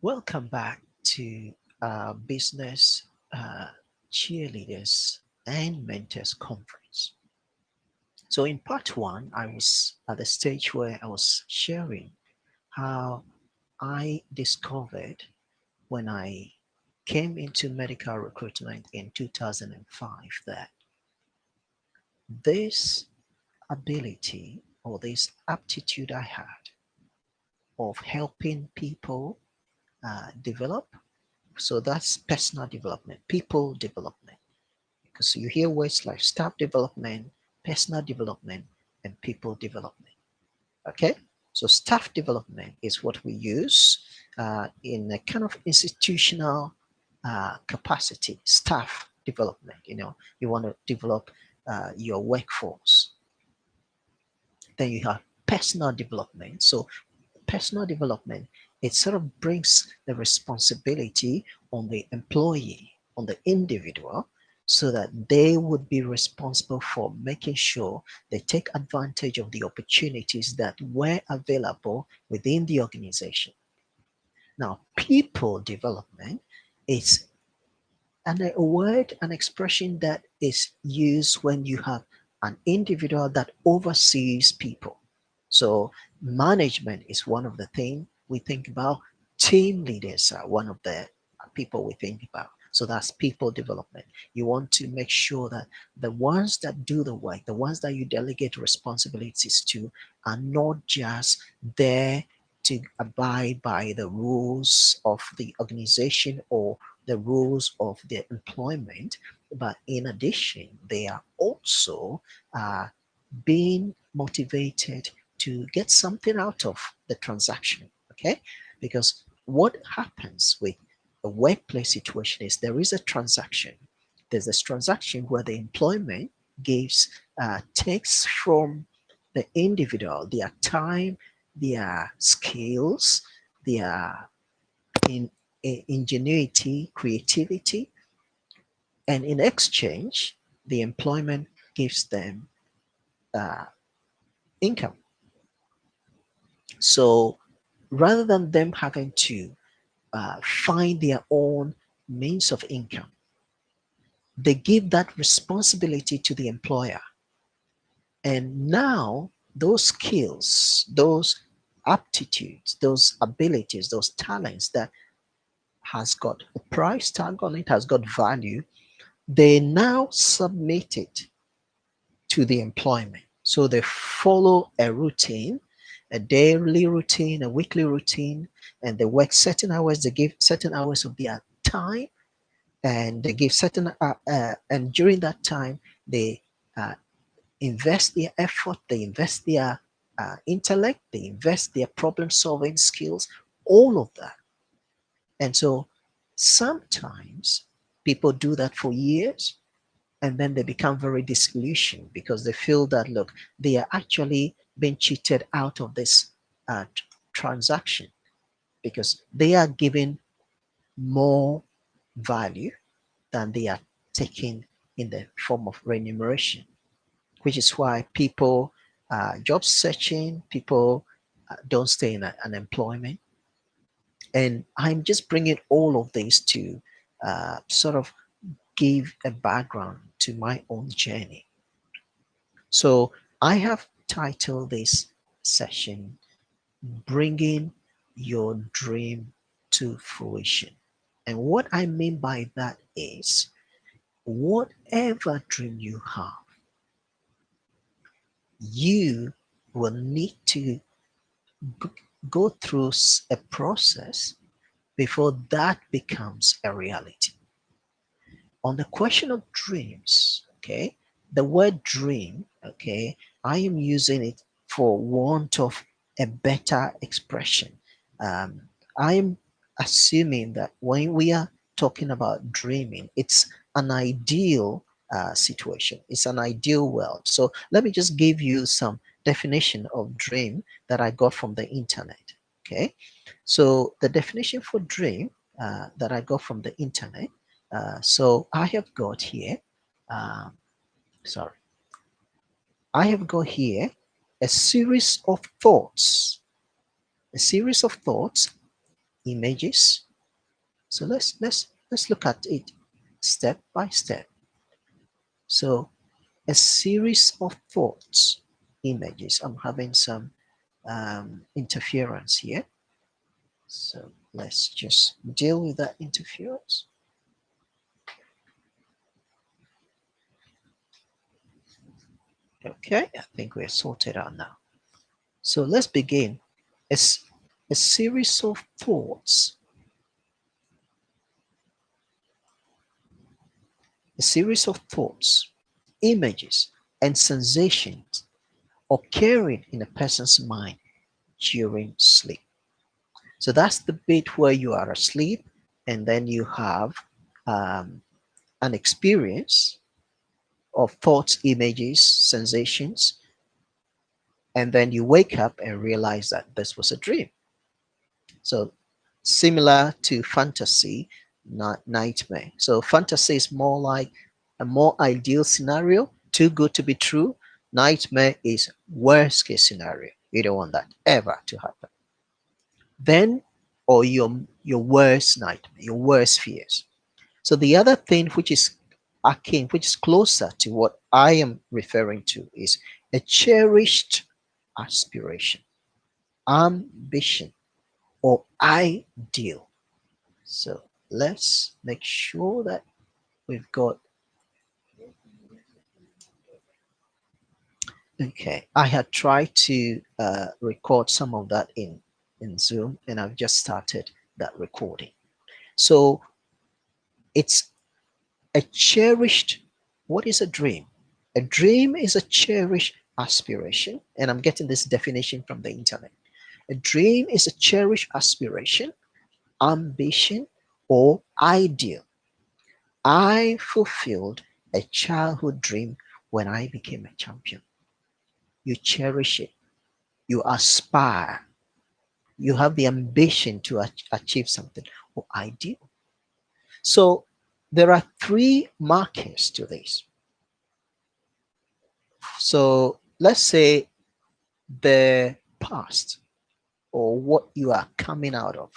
Welcome back to Business Cheerleaders and Mentors Conference. So, in part one, I was at the stage where I was sharing how I discovered when I came into medical recruitment in 2005 that this ability or this aptitude I had of helping people develop. So that's personal development, people development. Because you hear words like staff development, personal development, and people development. Okay? So staff development is what we use in a kind of institutional capacity, staff development. You want to develop your workforce. Then you have personal development. So personal development, it sort of brings the responsibility on the employee, on the individual, so that they would be responsible for making sure they take advantage of the opportunities that were available within the organization. Now, people development is a word, an expression that is used when you have an individual that oversees people. So management is one of the things we think about. Team leaders are one of the people we think about. So that's people development. You want to make sure that the ones that do the work, the ones that you delegate responsibilities to, are not just there to abide by the rules of the organization or the rules of their employment, but in addition, they are also uh, being motivated to get something out of the transaction. Okay, because what happens with a workplace situation is there is a transaction. There's this transaction where the employment gives takes from the individual their time, their skills, their in ingenuity, creativity, and in exchange, the employment gives them uh, income. So rather than them having to find their own means of income, they give that responsibility to the employer. And now those skills, those aptitudes, those abilities, those talents that has got a price tag on it, has got value, they now submit it to the employment. So they follow a routine, a daily routine, a weekly routine, and they work certain hours. They give certain hours of their time, and they give certain, and during that time, they uh, invest their effort, they invest their intellect, they invest their problem solving skills, all of that. And so sometimes people do that for years, and then they become very disillusioned because they feel that, look, they are actually being cheated out of this transaction because they are giving more value than they are taking in the form of remuneration, which is why people job searching, people don't stay in unemployment. And I'm just bringing all of this to sort of give a background to my own journey. So I have titled this session Bringing Your Dream to Fruition. And what I mean by that is whatever dream you have, you will need to go through a process before that becomes a reality. On the question of dreams, okay, the word dream, okay, I am using it for want of a better expression. Um, I'm assuming that when we are talking about dreaming, it's an ideal situation, it's an ideal world. So let me just give you some definition of dream that I got from the internet. Okay, so the definition for dream that I got from the internet, so I have got here, um, sorry, I have got here a series of thoughts, a series of thoughts images. So let's look at it step by step. So a series of thoughts, images. I'm having some interference here. So let's just deal with that interference. Okay, I think we're sorted out now. So let's begin. It's a series of thoughts, a series of thoughts, images, and sensations occurring in a person's mind during sleep. So that's the bit where you are asleep and then you have um, an experience of thoughts, images, sensations, and then you wake up and realize that this was a dream. So similar to fantasy, not nightmare. So fantasy is more like a more ideal scenario, too good to be true. Nightmare is worst case scenario. You don't want that ever to happen. Then, or your worst nightmare, your worst fears. So the other thing which is akin, which is closer to what I am referring to, is a cherished aspiration, ambition, or ideal. So let's make sure that we've got. Okay, I had tried to record some of that in Zoom, and I've just started that recording. So it's a cherished. What is a dream? A dream is a cherished aspiration, and I'm getting this definition from the internet. A dream is a cherished aspiration, ambition, or ideal. I fulfilled a childhood dream when I became a champion. You cherish it, you aspire, you have the ambition to achieve something or ideal. So there are three markers to this. So let's say the past or what you are coming out of.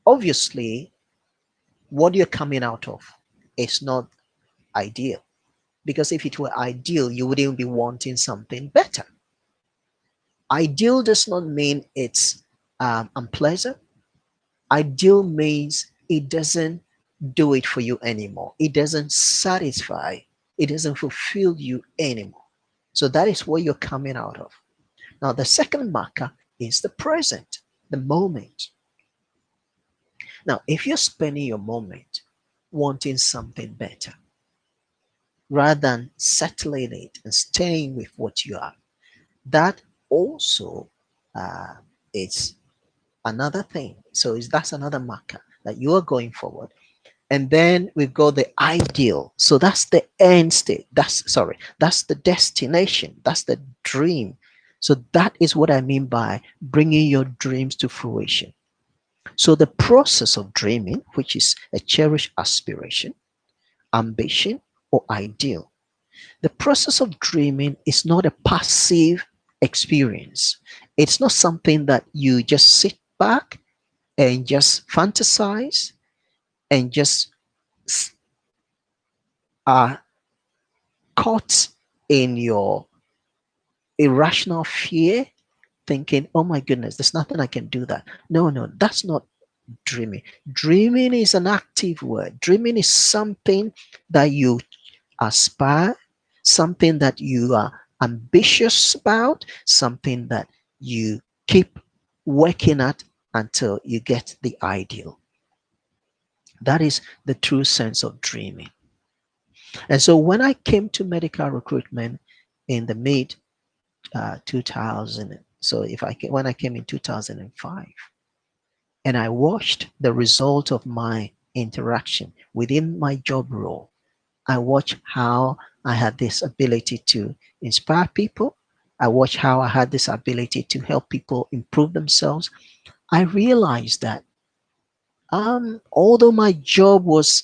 Obviously, what you're coming out of is not ideal, because if it were ideal, you wouldn't be wanting something better. Ideal does not mean it's unpleasant. Ideal means it doesn't do it for you anymore. It doesn't satisfy. It doesn't fulfill you anymore. So that is what you're coming out of. Now, the second marker is the present, the moment. Now, if you're spending your moment wanting something better, rather than settling it and staying with what you are, that also uh, is another thing. So that's another marker that you are going forward. And then we've got the ideal. So that's the end state. That's the destination. That's the dream. So that is what I mean by bringing your dreams to fruition. So the process of dreaming, which is a cherished aspiration, ambition, or ideal, the process of dreaming is not a passive experience. It's not something that you just sit back and just fantasize and just are caught in your irrational fear, thinking, oh my goodness, there's nothing I can do that. No, no, that's not dreaming. Dreaming is an active word. Dreaming is something that you aspire, something that you are ambitious about, something that you keep working at until you get the ideal. That is the true sense of dreaming. And so when I came to medical recruitment in the mid 2000, so when I came in 2005, and I watched the result of my interaction within my job role, I watched how I had this ability to inspire people. I watched how I had this ability to help people improve themselves. I realized that although my job was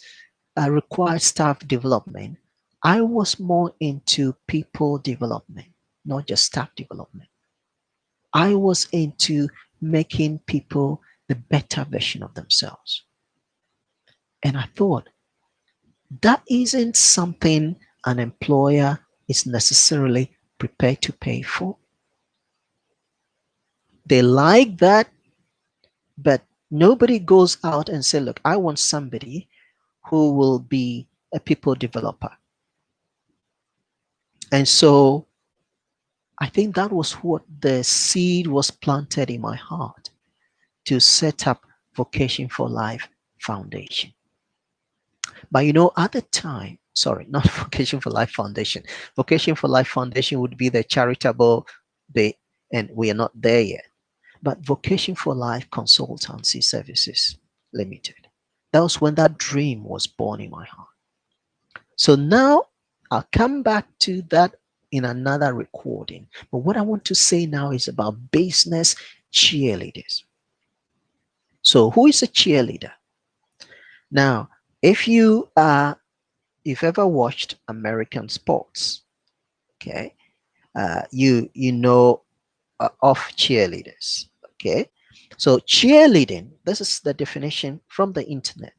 required staff development, I was more into people development, not just staff development. I was into making people the better version of themselves. And I thought, that isn't something an employer is necessarily prepared to pay for. They like that, but nobody goes out and say, look, I want somebody who will be a people developer. And so I think that was what the seed was planted in my heart to set up Vocation for Life Foundation. But at the time, sorry, not Vocation for Life Foundation. Vocation for Life Foundation would be the charitable bit, and we are not there yet. But Vocation for Life Consultancy Services Limited. That was when that dream was born in my heart. So now I'll come back to that in another recording. But what I want to say now is about business cheerleaders. So who is a cheerleader? Now, if you've ever watched American sports, okay, you know of cheerleaders, okay. So cheerleading, this is the definition from the internet.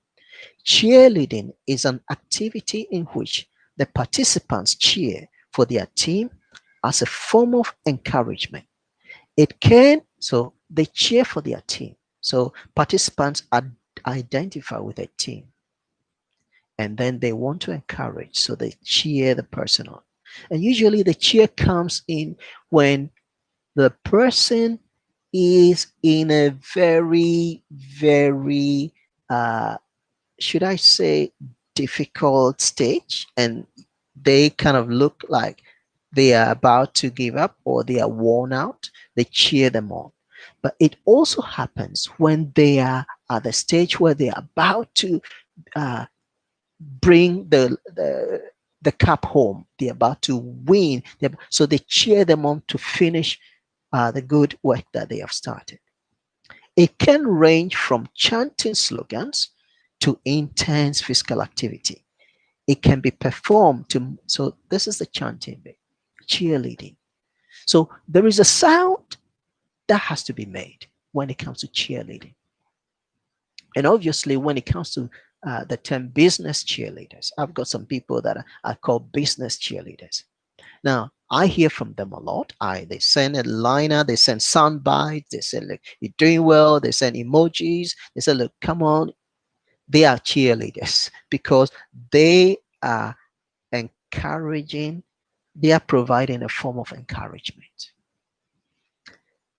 Cheerleading is an activity in which the participants cheer for their team as a form of encouragement. So they cheer for their team. So participants identify with a team and then they want to encourage, so they cheer the person on. And usually the cheer comes in when the person is in a very, very, should I say, difficult stage, and they kind of look like they are about to give up or they are worn out. They cheer them on. But it also happens when they are at the stage where they are about to uh, bring the cup home. They're about to win. So they cheer them on to finish the good work that they have started. It can range from chanting slogans to intense physical activity. It can be performed to, so this is the chanting bit, cheerleading. So there is a sound that has to be made when it comes to cheerleading. And obviously, when it comes to the term business cheerleaders, I've got some people that are called business cheerleaders. Now, I hear from them a lot. They send a liner, they send sound bites, they say, look, you're doing well, they send emojis, they say, look, come on. They are cheerleaders because they are encouraging, they are providing a form of encouragement.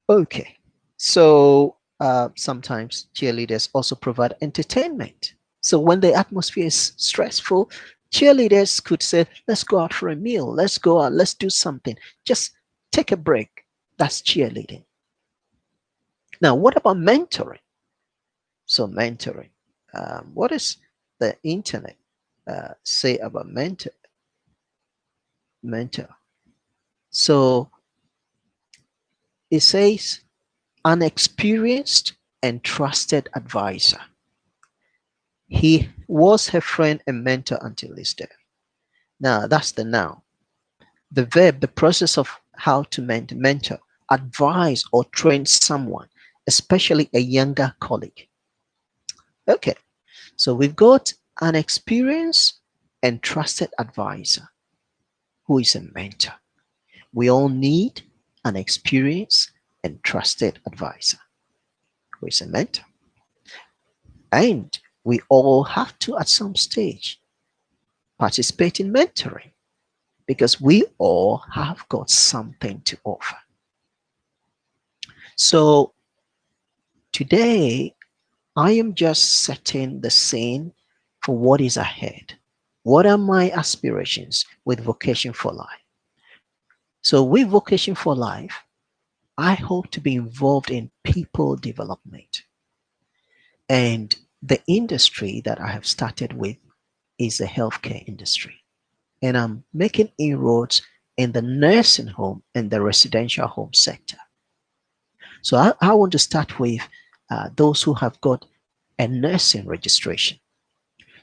Okay, so sometimes cheerleaders also provide entertainment. So when the atmosphere is stressful, cheerleaders could say, let's go out for a meal, let's go out, let's do something, just take a break. That's cheerleading. Now, what about mentoring? So mentoring, what is the internet say about mentor? So it says an experienced and trusted advisor. He was her friend and mentor until his death. Now that's the noun. The verb, the process of how to mentor, advise or train someone, especially a younger colleague. Okay, so we've got an experienced and trusted advisor who is a mentor. We all need an experienced and trusted advisor who is a mentor. And we all have to, at some stage, participate in mentoring because we all have got something to offer. So today, I am just setting the scene for what is ahead. What are my aspirations with Vocation for Life? So with Vocation for Life, I hope to be involved in people development. And the industry that I have started with is the healthcare industry. And I'm making inroads in the nursing home and the residential home sector. So I want to start with those who have got a nursing registration.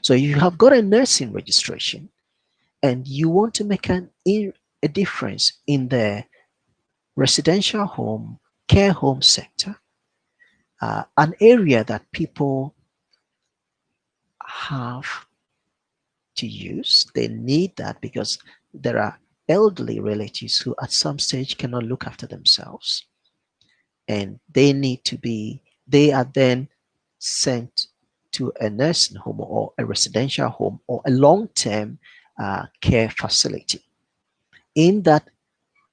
So if you have got a nursing registration and you want to make a difference in the residential home, care home sector, an area that people have to use. They need that because there are elderly relatives who at some stage cannot look after themselves, and they are then sent to a nursing home or a residential home or a long-term care facility. In that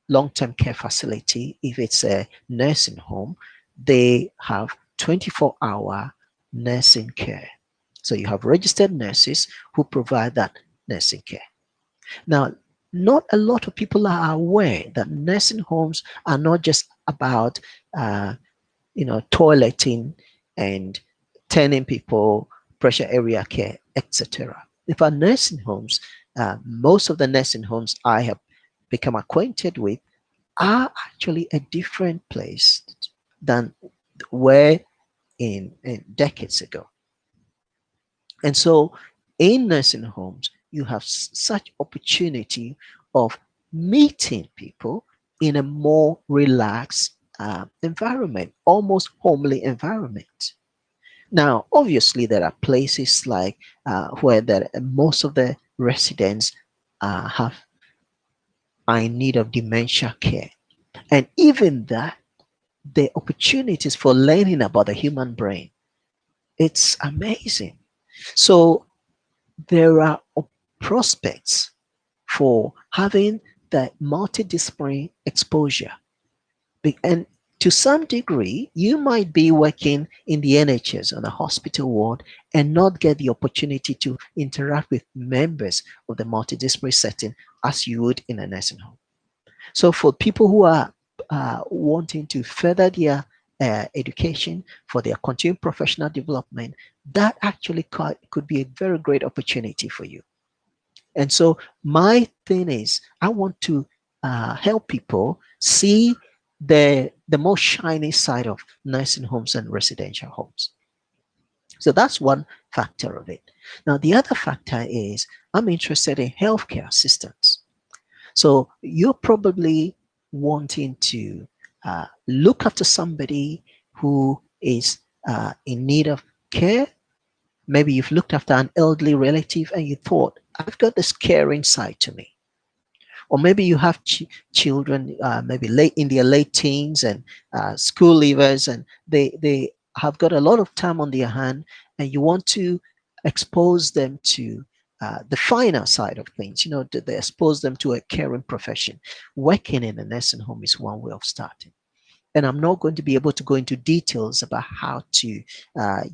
long-term care facility, if it's a nursing home, they have 24-hour nursing care. So you have registered nurses who provide that nursing care. Now, not a lot of people are aware that nursing homes are not just about uh, toileting and turning people pressure area care, etc. If our nursing homes, most of the nursing homes I have become acquainted with are actually a different place than were in decades ago. And so in nursing homes, you have such opportunity of meeting people in a more relaxed environment, almost homely environment. Now, obviously, there are places like where most of the residents have are in need of dementia care, and even that, the opportunities for learning about the human brain, it's amazing. So there are prospects for having the multidisciplinary exposure. And to some degree, you might be working in the NHS on a hospital ward and not get the opportunity to interact with members of the multidisciplinary setting as you would in a nursing home. So for people who are wanting to further their education, for their continuing professional development, that actually could be a very great opportunity for you. And so my thing is, I want to help people see the most shiny side of nursing homes and residential homes. So that's one factor of it. Now, the other factor is I'm interested in healthcare assistance. So you're probably wanting to look after somebody who is in need of care. Maybe you've looked after an elderly relative and you thought, I've got this caring side to me. Or maybe you have children, maybe late in their late teens and school leavers, and they have got a lot of time on their hand, and you want to expose them to the finer side of things. They expose them to a caring profession. Working in a nursing home is one way of starting. And I'm not going to be able to go into details about how to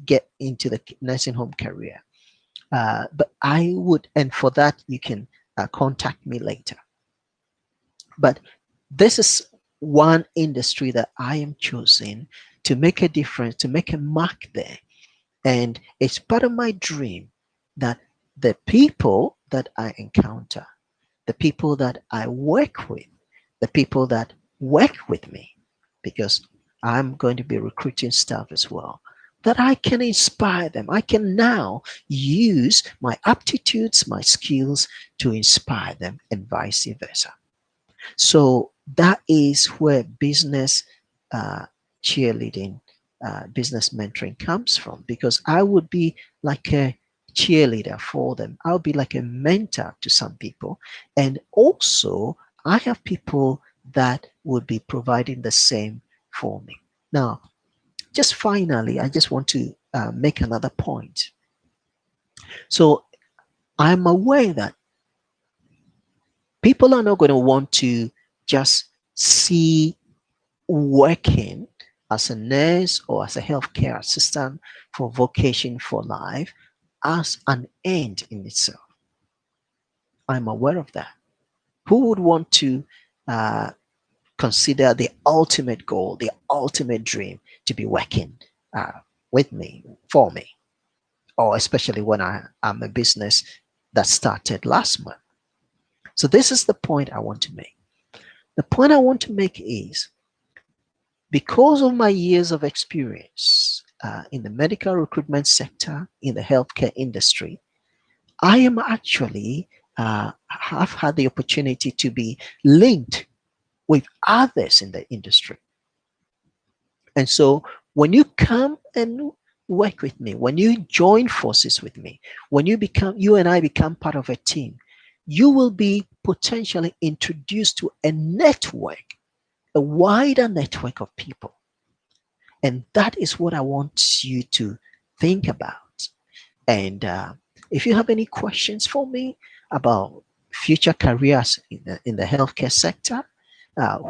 get into the nursing home career. But I would, and for that, you can contact me later. But this is one industry that I am choosing to make a difference, to make a mark there. And it's part of my dream that the people that I encounter, the people that I work with, the people that work with me, because I'm going to be recruiting staff as well, that I can inspire them. I can now use my aptitudes, my skills to inspire them, and vice versa. So that is where business cheerleading, business mentoring comes from, because I would be like a cheerleader for them. I'll be like a mentor to some people. And also, I have people that would be providing the same for me. Now, just finally, I just want to make another point. So I'm aware that people are not going to want to just see working as a nurse or as a healthcare assistant for Vocation for Life as an end in itself. I'm aware of that. Who would want to uh, consider the ultimate goal, the ultimate dream to be working uh, with me, for me, or especially when I'm a business that started last month? So this is the point I want to make. The point I want to make is, because of my years of experience in the medical recruitment sector, in the healthcare industry, I am actually have had the opportunity to be linked with others in the industry. And so When you come and work with me, when you join forces with me, when you and I become part of a team, you will be potentially introduced to a network, a wider network of people. And that is what I want you to think about. And if you have any questions for me about future careers in the healthcare sector,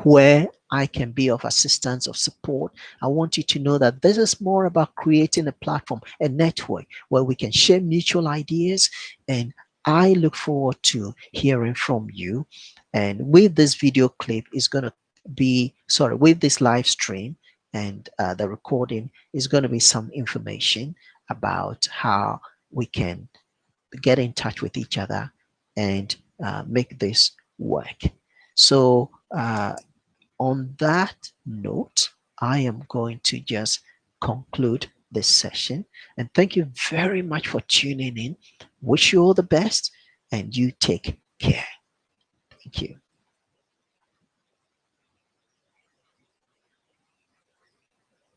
where I can be of assistance, of support, I want you to know that this is more about creating a platform, a network where we can share mutual ideas. And I look forward to hearing from you. And with this video clip is going to with this live stream and the recording is going to be some information about how we can get in touch with each other and make this work. So, on that note, I am going to just conclude this session. And thank you very much for tuning in. Wish you all the best and you take care. Thank you.